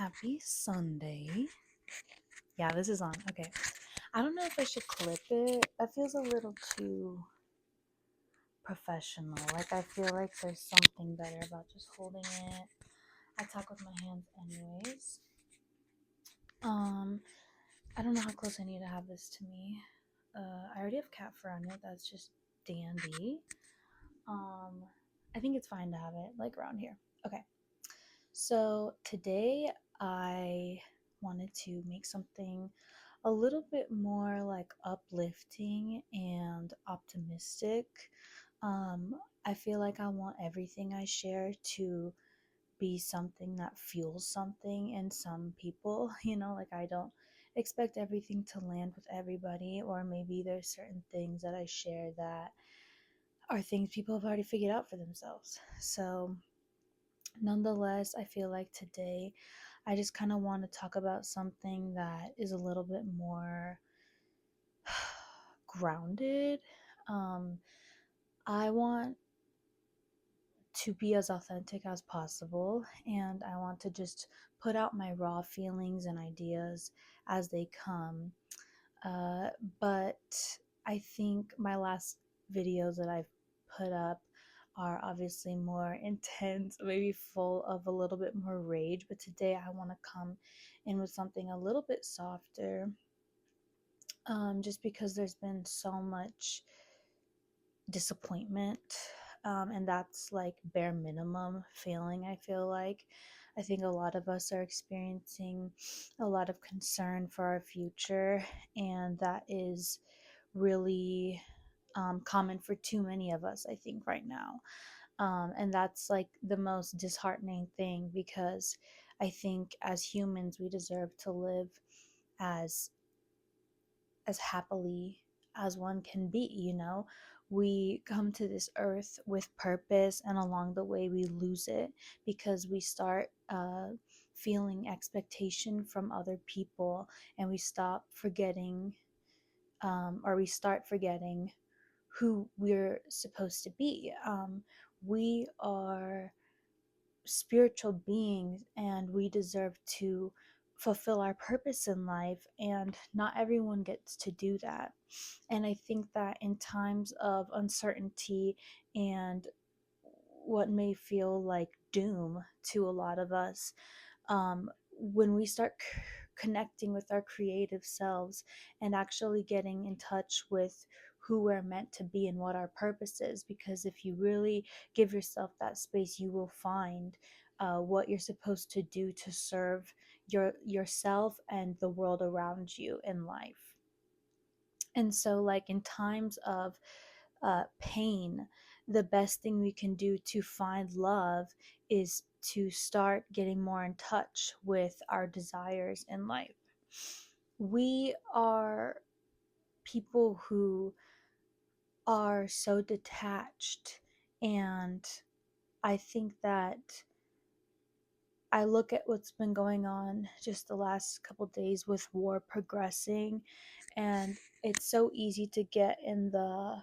Happy Sunday. Yeah, this is on. Okay. I don't know if I should clip it. That feels a little too professional. Like, I feel like there's something better about just holding it. I talk with my hands anyways. I don't know how close I need to have this to me. I already have cat fur on it. That's just dandy. I think it's fine to have it like around here. Okay. So today I wanted to make something a little bit more like uplifting and optimistic. I feel like I want everything I share to be something that fuels something in some people. Like I don't expect everything to land with everybody, or maybe there's certain things that I share that are things people have already figured out for themselves. So, nonetheless, I feel like today I just kind of want to talk about something that is a little bit more grounded. Um, I want to be as authentic as possible, and I want to just put out my raw feelings and ideas as they come. Uh, but I think my last videos that I've put up are obviously more intense, maybe full of a little bit more rage. But today I want to come in with something a little bit softer, just because there's been so much disappointment, and that's like bare minimum feeling. I feel like I think a lot of us are experiencing a lot of concern for our future, and that is really common for too many of us, I think, right now. And that's like the most disheartening thing, because I think as humans we deserve to live as happily as one can be. We come to this earth with purpose, and along the way we lose it because we start feeling expectation from other people, and we stop forgetting, or we start forgetting who we're supposed to be. We are spiritual beings, and we deserve to fulfill our purpose in life, and not everyone gets to do that. And I think that in times of uncertainty and what may feel like doom to a lot of us, when we start connecting with our creative selves and actually getting in touch with who we're meant to be and what our purpose is, because if you really give yourself that space, you will find what you're supposed to do to serve yourself and the world around you in life. And so, like in times of pain, the best thing we can do to find love is to start getting more in touch with our desires in life. We are people who are so detached, and I think that I look at what's been going on just the last couple days with war progressing, and it's so easy to get in the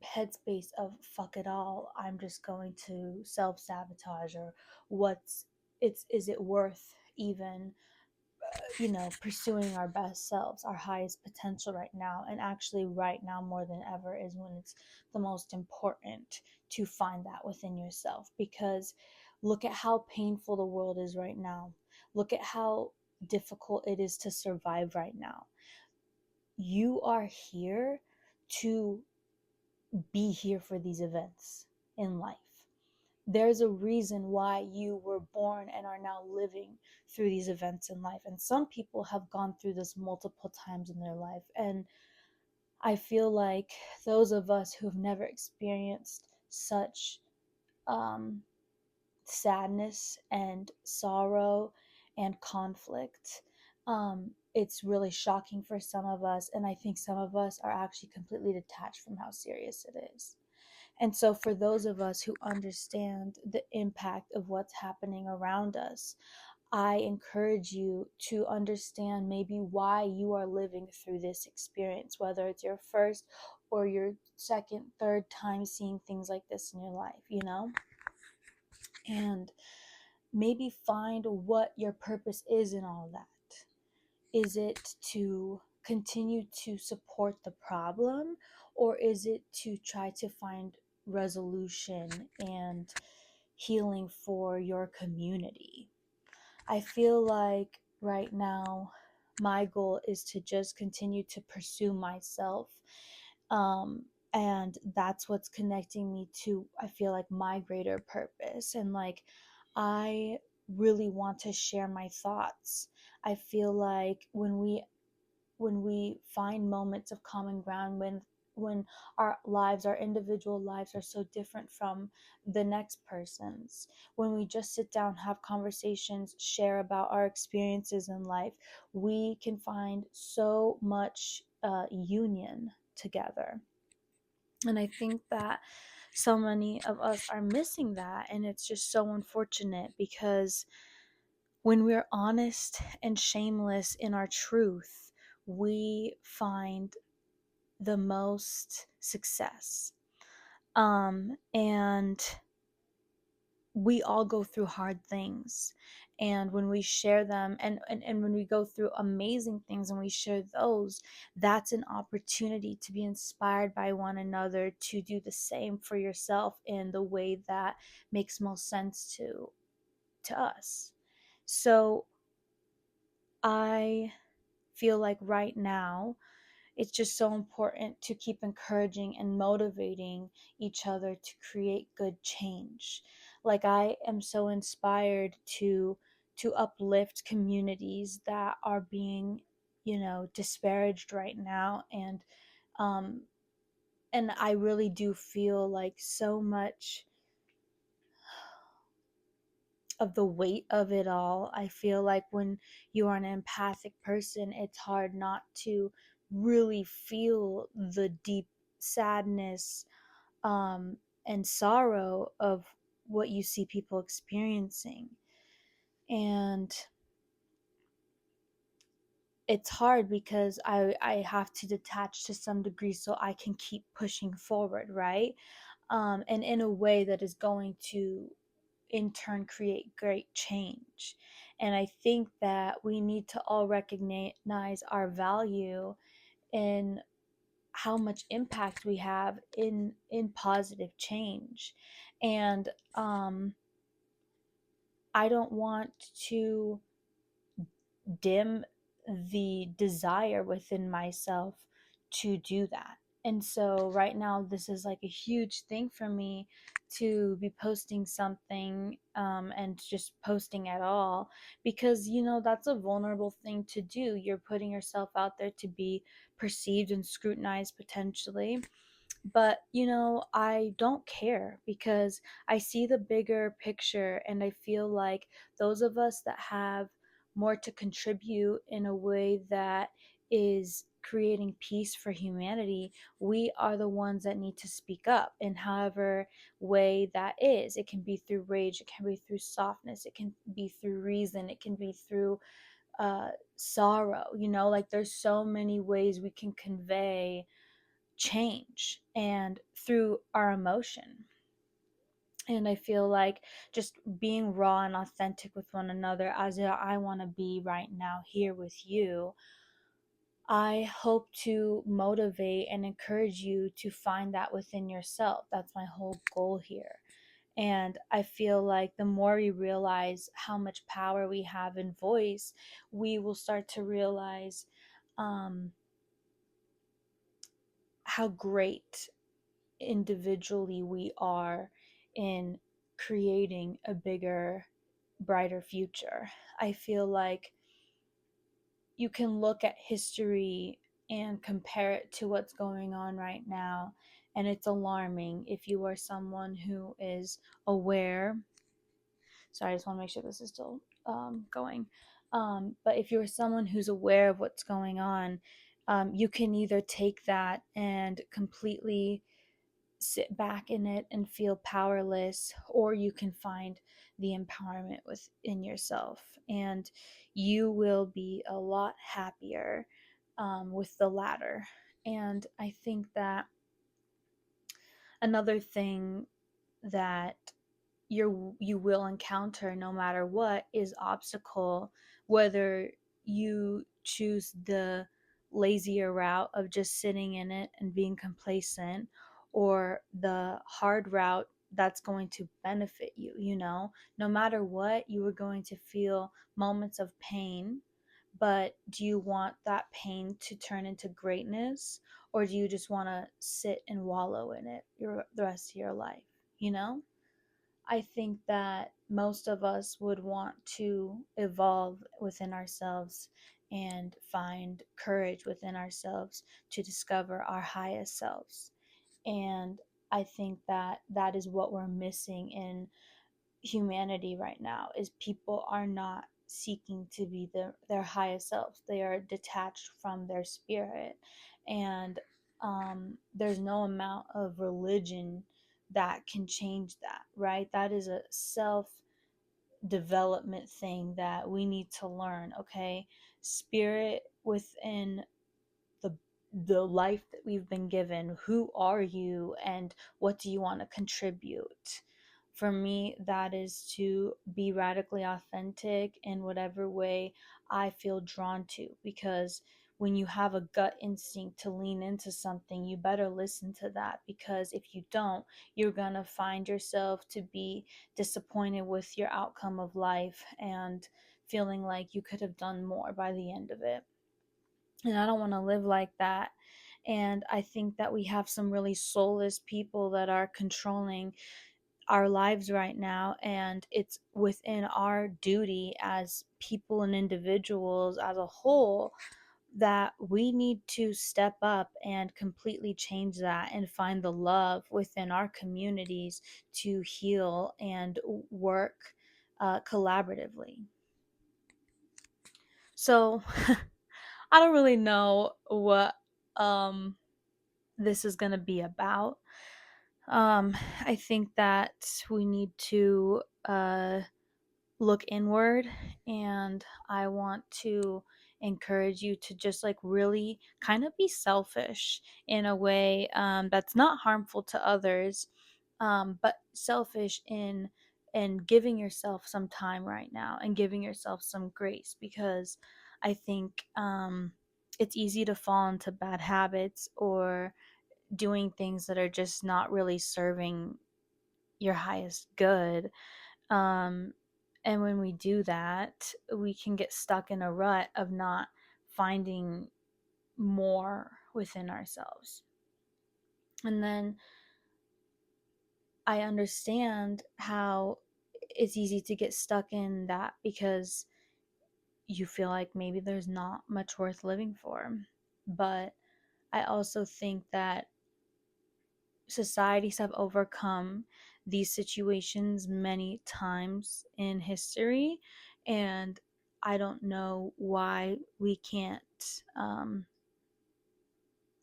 headspace of fuck it all, I'm just going to self-sabotage, or what's it's is it worth even pursuing our best selves, our highest potential right now. And actually right now more than ever is when it's the most important to find that within yourself, because look at how painful the world is right now. Look at how difficult it is to survive right now. You are here to be here for these events in life. There's a reason why you were born and are now living through these events in life. And some people have gone through this multiple times in their life. And I feel like those of us who have never experienced such um, sadness and sorrow and conflict, it's really shocking for some of us. And I think some of us are actually completely detached from how serious it is. And so, for those of us who understand the impact of what's happening around us, I encourage you to understand maybe why you are living through this experience, whether it's your first or your second, third time seeing things like this in your life. And maybe find what your purpose is in all that. Is it to continue to support the problem, or is it to try to find resolution and healing for your community? I feel like right now my goal is to just continue to pursue myself. Um, and that's what's connecting me to, I feel like, my greater purpose. And like, I really want to share my thoughts. I feel like when we find moments of common ground, when our individual lives are so different from the next person's, when we just sit down, have conversations, share about our experiences in life, we can find so much union together. And I think that so many of us are missing that, and it's just so unfortunate, because when we're honest and shameless in our truth, we find the most success. And we all go through hard things. And when we share them, and when we go through amazing things and we share those, that's an opportunity to be inspired by one another to do the same for yourself in the way that makes most sense to us. So I feel like right now it's just so important to keep encouraging and motivating each other to create good change. Like, I am so inspired to uplift communities that are being, disparaged right now. Um and I really do feel like so much of the weight of it all. I feel like when you are an empathic person, it's hard not to really feel the deep sadness, and sorrow of what you see people experiencing. And it's hard because I have to detach to some degree so I can keep pushing forward, right? And in a way that is going to in turn create great change. And I think that we need to all recognize our value in how much impact we have in positive change. And I don't want to dim the desire within myself to do that. And so right now, this is like a huge thing for me to be posting something, and just posting at all, because that's a vulnerable thing to do. You're putting yourself out there to be perceived and scrutinized potentially. But I don't care, because I see the bigger picture, and I feel like those of us that have more to contribute in a way that is creating peace for humanity, we are the ones that need to speak up in however way that is. It can be through rage, it can be through softness, it can be through reason, it can be through sorrow. Like, there's so many ways we can convey change and through our emotion. And I feel like just being raw and authentic with one another, as I want to be right now here with you, I hope to motivate and encourage you to find that within yourself. That's my whole goal here. And I feel like the more we realize how much power we have in voice, we will start to realize um, how great individually we are in creating a bigger, brighter future. I feel like you can look at history and compare it to what's going on right now, and it's alarming if you are someone who is aware. Sorry, I just want to make sure this is still going. But if you're someone who's aware of what's going on, you can either take that and completely sit back in it and feel powerless, or you can find the empowerment within yourself, and you will be a lot happier with the latter. And I think that another thing that you will encounter no matter what is obstacle, whether you choose the lazier route of just sitting in it and being complacent, or the hard route that's going to benefit you, no matter what, you are going to feel moments of pain. But do you want that pain to turn into greatness, or do you just want to sit and wallow in it the rest of your life, you know? I think that most of us would want to evolve within ourselves and find courage within ourselves to discover our highest selves. And I think that that is what we're missing in humanity right now, is people are not seeking to be their highest selves. They are detached from their spirit. And there's no amount of religion that can change that, right? That is a self development thing that we need to learn, okay? Spirit within the life that we've been given. Who are you and what do you want to contribute? For me, that is to be radically authentic in whatever way I feel drawn to, because when you have a gut instinct to lean into something, you better listen to that, because if you don't, you're going to find yourself to be disappointed with your outcome of life and feeling like you could have done more by the end of it. And I don't want to live like that. And I think that we have some really soulless people that are controlling our lives right now. And it's within our duty as people and individuals as a whole that we need to step up and completely change that and find the love within our communities to heal and work collaboratively. So I don't really know what um, this is going to be about. I think that we need to look inward, and I want to encourage you to just like really kind of be selfish in a way that's not harmful to others, but selfish in giving yourself some time right now and giving yourself some grace, because I think it's easy to fall into bad habits or doing things that are just not really serving your highest good. Um, and when we do that, we can get stuck in a rut of not finding more within ourselves. And then I understand how it's easy to get stuck in that because you feel like maybe there's not much worth living for. But I also think that societies have overcome these situations many times in history, and I don't know why um,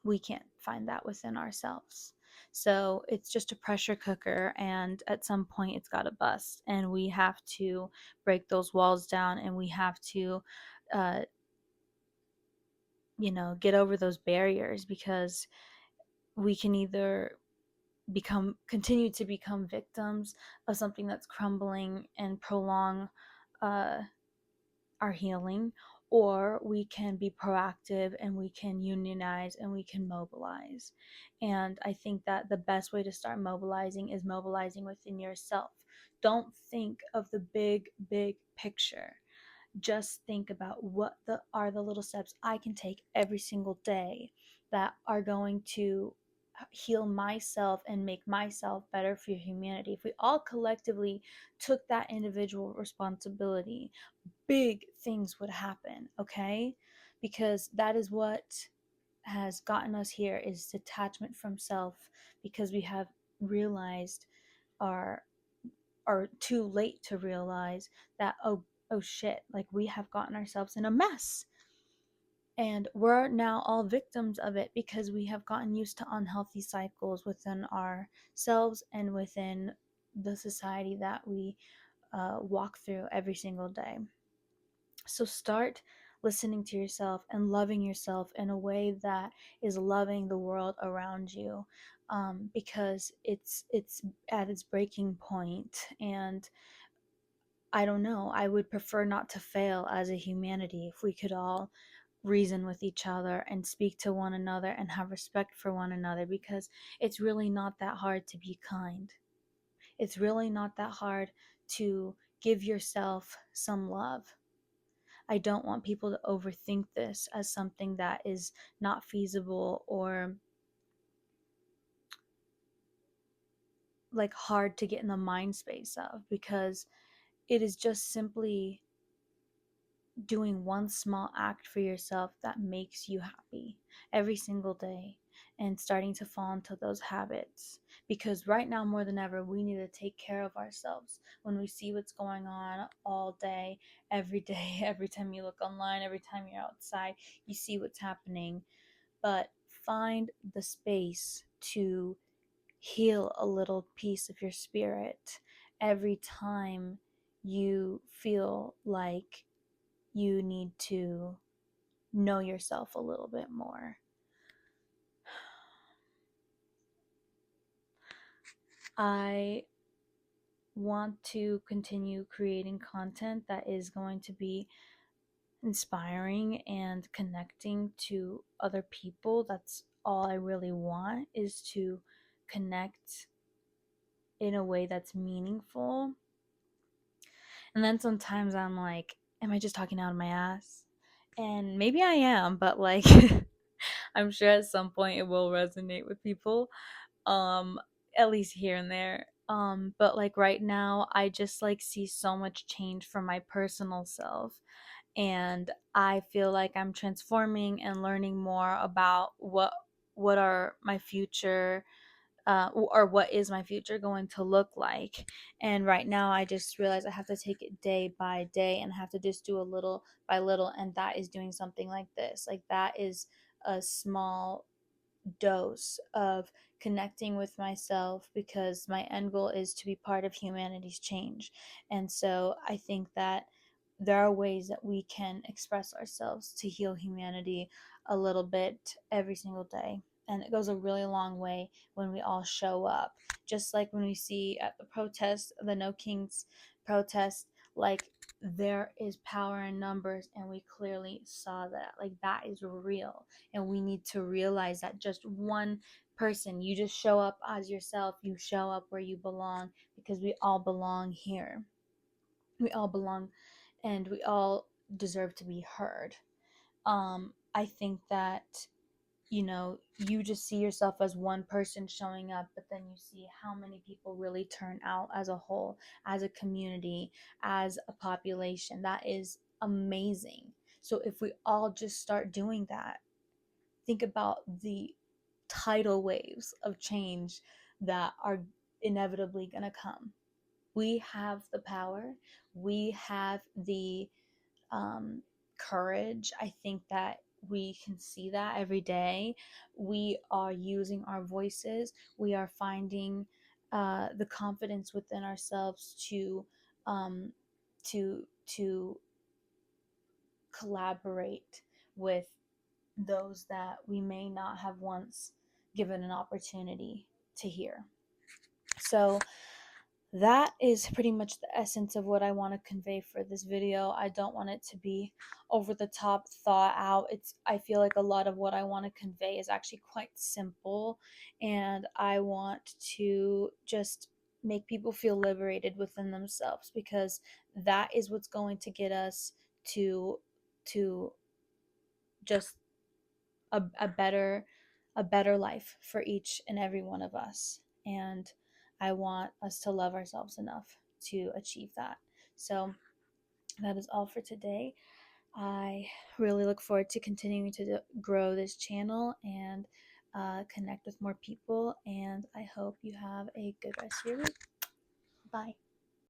we can't find that within ourselves. So it's just a pressure cooker, and at some point it's got to bust, and we have to break those walls down, and we have to uh, get over those barriers, because we can either continue to become victims of something that's crumbling and prolong uh, our healing, or we can be proactive and we can unionize and we can mobilize. And I think that the best way to start mobilizing is mobilizing within yourself. Don't think of the big picture. Just think about what are the little steps I can take every single day that are going to heal myself and make myself better for humanity. If we all collectively took that individual responsibility, big things would happen, okay? Because that is what has gotten us here, is detachment from self, because we have realized our are too late to realize that, oh shit, like we have gotten ourselves in a mess, and we're now all victims of it because we have gotten used to unhealthy cycles within ourselves and within the society that we walk through every single day. So start listening to yourself and loving yourself in a way that is loving the world around you. because it's at its breaking point. And I don't know, I would prefer not to fail as a humanity if we could all reason with each other and speak to one another and have respect for one another, because it's really not that hard to be kind. It's really not that hard to give yourself some love. I don't want people to overthink this as something that is not feasible or like hard to get in the mind space of, because it is just simply doing one small act for yourself that makes you happy every single day, and starting to fall into those habits. Because right now, more than ever, we need to take care of ourselves. When we see what's going on all day, every time you look online, every time you're outside, you see what's happening. But find the space to heal a little piece of your spirit every time you feel like you need to know yourself a little bit more. I want to continue creating content that is going to be inspiring and connecting to other people. That's all I really want, is to connect in a way that's meaningful. And then sometimes I'm like, am I just talking out of my ass? And maybe I am, but like I'm sure at some point it will resonate with people. um at least here and there. But like right now I just like see so much change for my personal self, and I feel like I'm transforming and learning more about what are my future, or what is my future going to look like. And right now I just realize I have to take it day by day, and I have to just do a little by little, and that is doing something like this. Like that is a small dose of connecting with myself, because my end goal is to be part of humanity's change. And so I think that there are ways that we can express ourselves to heal humanity a little bit every single day. And it goes a really long way when we all show up. Just like when we see at the protest, the No Kings protest, like there is power in numbers, and we clearly saw that. Like that is real, and we need to realize that just one person, you just show up as yourself, you show up where you belong, because we all belong here. We all belong, and we all deserve to be heard. I think that, you just see yourself as one person showing up, but then you see how many people really turn out as a whole, as a community, as a population. That is amazing. So if we all just start doing that, think about the tidal waves of change that are inevitably going to come. We have the power, we have the courage. I think that we can see that every day. We are using our voices, we are finding the confidence within ourselves um, to collaborate with those that we may not have once given an opportunity to hear. So that is pretty much the essence of what I want to convey for this video. I don't want it to be over the top, thought out. I feel like a lot of what I want to convey is actually quite simple, and I want to just make people feel liberated within themselves, because that is what's going to get us to just a better life for each and every one of us. And I want us to love ourselves enough to achieve that. So that is all for today. I really look forward to continuing to grow this channel and connect with more people, and I hope you have a good rest of your week. Bye.